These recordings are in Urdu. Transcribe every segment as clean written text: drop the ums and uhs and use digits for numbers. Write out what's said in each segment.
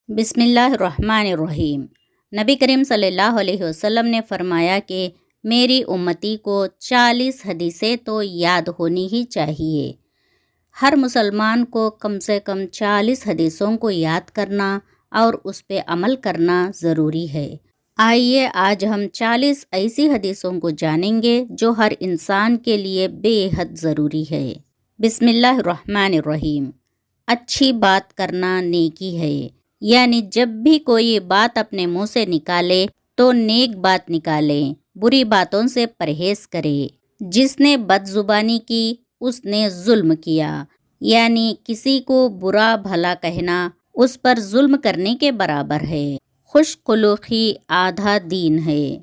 بسم اللہ الرحمن الرحیم۔ نبی کریم صلی اللہ علیہ وسلم نے فرمایا کہ میری امتی کو 40 حدیثیں تو یاد ہونی ہی چاہیے۔ ہر مسلمان کو کم سے کم 40 حدیثوں کو یاد کرنا اور اس پہ عمل کرنا ضروری ہے۔ آئیے آج ہم 40 ایسی حدیثوں کو جانیں گے جو ہر انسان کے لیے بے حد ضروری ہے۔ بسم اللہ الرحمن الرحیم۔ اچھی بات کرنا نیکی ہے، یعنی جب بھی کوئی بات اپنے منہ سے نکالے تو نیک بات نکالے، بری باتوں سے پرہیز کرے۔ جس نے بد زبانی کی اس نے ظلم کیا، یعنی کسی کو برا بھلا کہنا اس پر ظلم کرنے کے برابر ہے۔ خوش خلقی آدھا دین ہے۔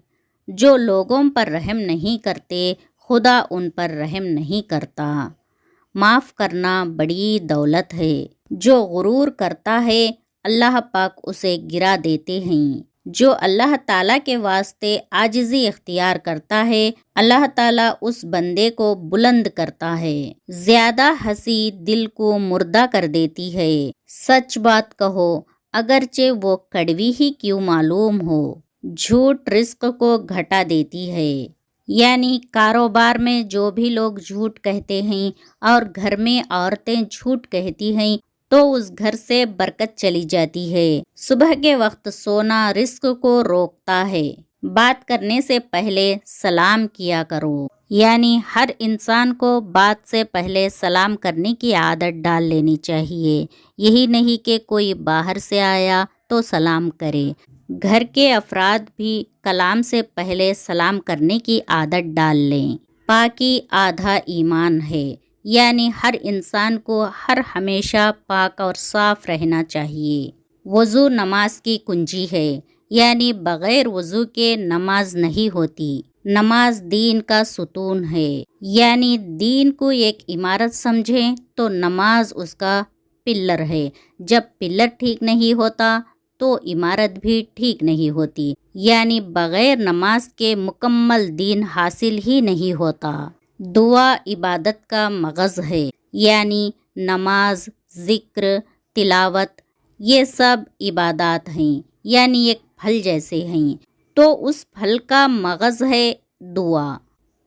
جو لوگوں پر رحم نہیں کرتے خدا ان پر رحم نہیں کرتا۔ معاف کرنا بڑی دولت ہے۔ جو غرور کرتا ہے اللہ پاک اسے گرا دیتے ہیں۔ جو اللہ تعالیٰ کے واسطے عاجزی اختیار کرتا ہے اللہ تعالیٰ اس بندے کو بلند کرتا ہے۔ زیادہ ہنسی دل کو مردہ کر دیتی ہے۔ سچ بات کہو اگرچہ وہ کڑوی ہی کیوں معلوم ہو۔ جھوٹ رزق کو گھٹا دیتی ہے، یعنی کاروبار میں جو بھی لوگ جھوٹ کہتے ہیں اور گھر میں عورتیں جھوٹ کہتی ہیں تو اس گھر سے برکت چلی جاتی ہے۔ صبح کے وقت سونا رزق کو روکتا ہے۔ بات کرنے سے پہلے سلام کیا کرو، یعنی ہر انسان کو بات سے پہلے سلام کرنے کی عادت ڈال لینی چاہیے۔ یہی نہیں کہ کوئی باہر سے آیا تو سلام کرے۔ گھر کے افراد بھی کلام سے پہلے سلام کرنے کی عادت ڈال لیں۔ پاکی آدھا ایمان ہے، یعنی ہر انسان کو ہر ہمیشہ پاک اور صاف رہنا چاہیے۔ وضو نماز کی کنجی ہے، یعنی بغیر وضو کے نماز نہیں ہوتی۔ نماز دین کا ستون ہے، یعنی دین کو ایک عمارت سمجھیں تو نماز اس کا پلر ہے۔ جب پلر ٹھیک نہیں ہوتا تو عمارت بھی ٹھیک نہیں ہوتی، یعنی بغیر نماز کے مکمل دین حاصل ہی نہیں ہوتا۔ دعا عبادت کا مغز ہے، یعنی نماز، ذکر، تلاوت یہ سب عبادات ہیں، یعنی ایک پھل جیسے ہیں، تو اس پھل کا مغز ہے دعا۔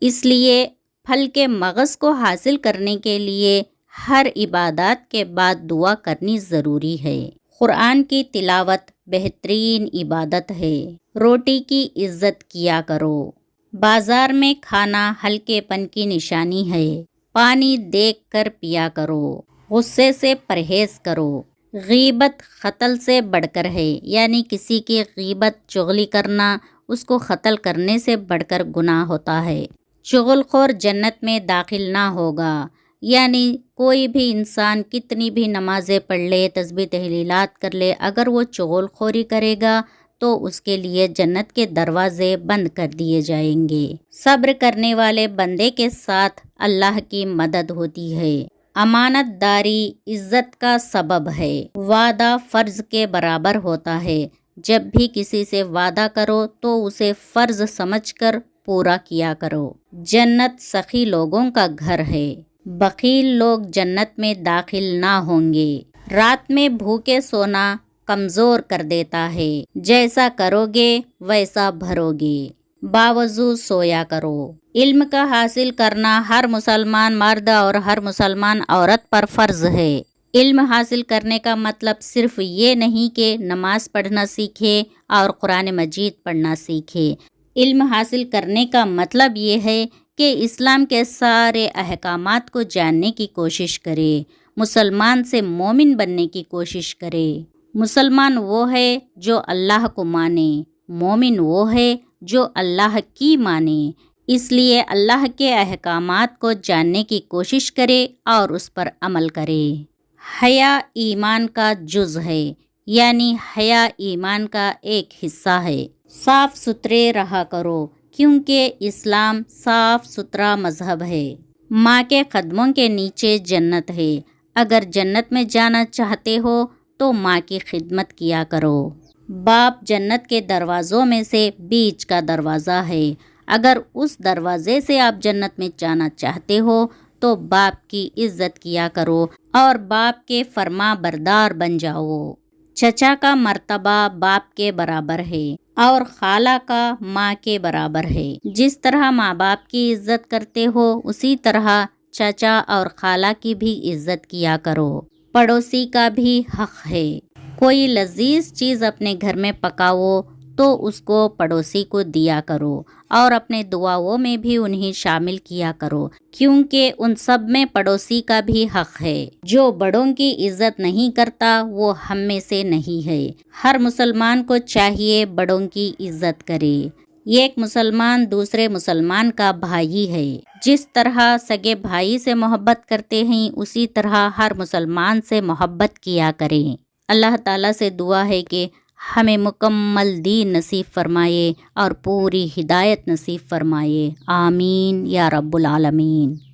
اس لیے پھل کے مغز کو حاصل کرنے کے لیے ہر عبادات کے بعد دعا کرنی ضروری ہے۔ قرآن کی تلاوت بہترین عبادت ہے۔ روٹی کی عزت کیا کرو۔ بازار میں کھانا ہلکے پن کی نشانی ہے۔ پانی دیکھ کر پیا کرو۔ غصے سے پرہیز کرو۔ غیبت قتل سے بڑھ کر ہے، یعنی کسی کی غیبت چغلی کرنا اس کو قتل کرنے سے بڑھ کر گناہ ہوتا ہے۔ چغل خور جنت میں داخل نہ ہوگا، یعنی کوئی بھی انسان کتنی بھی نمازیں پڑھ لے، تسبیح تحلیلات کر لے، اگر وہ چغل خوری کرے گا تو اس کے لیے جنت کے دروازے بند کر دیے جائیں گے۔ صبر کرنے والے بندے کے ساتھ اللہ کی مدد ہوتی ہے۔ امانت داری عزت کا سبب ہے۔ وعدہ فرض کے برابر ہوتا ہے۔ جب بھی کسی سے وعدہ کرو تو اسے فرض سمجھ کر پورا کیا کرو۔ جنت سخی لوگوں کا گھر ہے۔ بخیل لوگ جنت میں داخل نہ ہوں گے۔ رات میں بھوکے سونا کمزور کر دیتا ہے۔ جیسا کرو گے ویسا بھرو گے۔ باوضو سویا کرو۔ علم کا حاصل کرنا ہر مسلمان مرد اور ہر مسلمان عورت پر فرض ہے۔ علم حاصل کرنے کا مطلب صرف یہ نہیں کہ نماز پڑھنا سیکھے اور قرآن مجید پڑھنا سیکھے۔ علم حاصل کرنے کا مطلب یہ ہے کہ اسلام کے سارے احکامات کو جاننے کی کوشش کرے، مسلمان سے مومن بننے کی کوشش کرے۔ مسلمان وہ ہے جو اللہ کو مانے، مومن وہ ہے جو اللہ کی مانے۔ اس لیے اللہ کے احکامات کو جاننے کی کوشش کرے اور اس پر عمل کرے۔ حیا ایمان کا جز ہے، یعنی حیا ایمان کا ایک حصہ ہے۔ صاف ستھرے رہا کرو، کیونکہ اسلام صاف ستھرا مذہب ہے۔ ماں کے قدموں کے نیچے جنت ہے۔ اگر جنت میں جانا چاہتے ہو تو ماں کی خدمت کیا کرو۔ باپ جنت کے دروازوں میں سے بیچ کا دروازہ ہے۔ اگر اس دروازے سے آپ جنت میں جانا چاہتے ہو تو باپ کی عزت کیا کرو اور باپ کے فرما بردار بن جاؤ۔ چچا کا مرتبہ باپ کے برابر ہے اور خالہ کا ماں کے برابر ہے۔ جس طرح ماں باپ کی عزت کرتے ہو اسی طرح چچا اور خالہ کی بھی عزت کیا کرو۔ پڑوسی کا بھی حق ہے۔ کوئی لذیذ چیز اپنے گھر میں پکاؤ تو اس کو پڑوسی کو دیا کرو اور اپنے دعاؤں میں بھی انہیں شامل کیا کرو، کیونکہ ان سب میں پڑوسی کا بھی حق ہے۔ جو بڑوں کی عزت نہیں کرتا وہ ہم میں سے نہیں ہے۔ ہر مسلمان کو چاہیے بڑوں کی عزت کرے۔ ایک مسلمان دوسرے مسلمان کا بھائی ہے۔ جس طرح سگے بھائی سے محبت کرتے ہیں اسی طرح ہر مسلمان سے محبت کیا کریں۔ اللہ تعالیٰ سے دعا ہے کہ ہمیں مکمل دین نصیب فرمائے اور پوری ہدایت نصیب فرمائے۔ آمین یا رب العالمین۔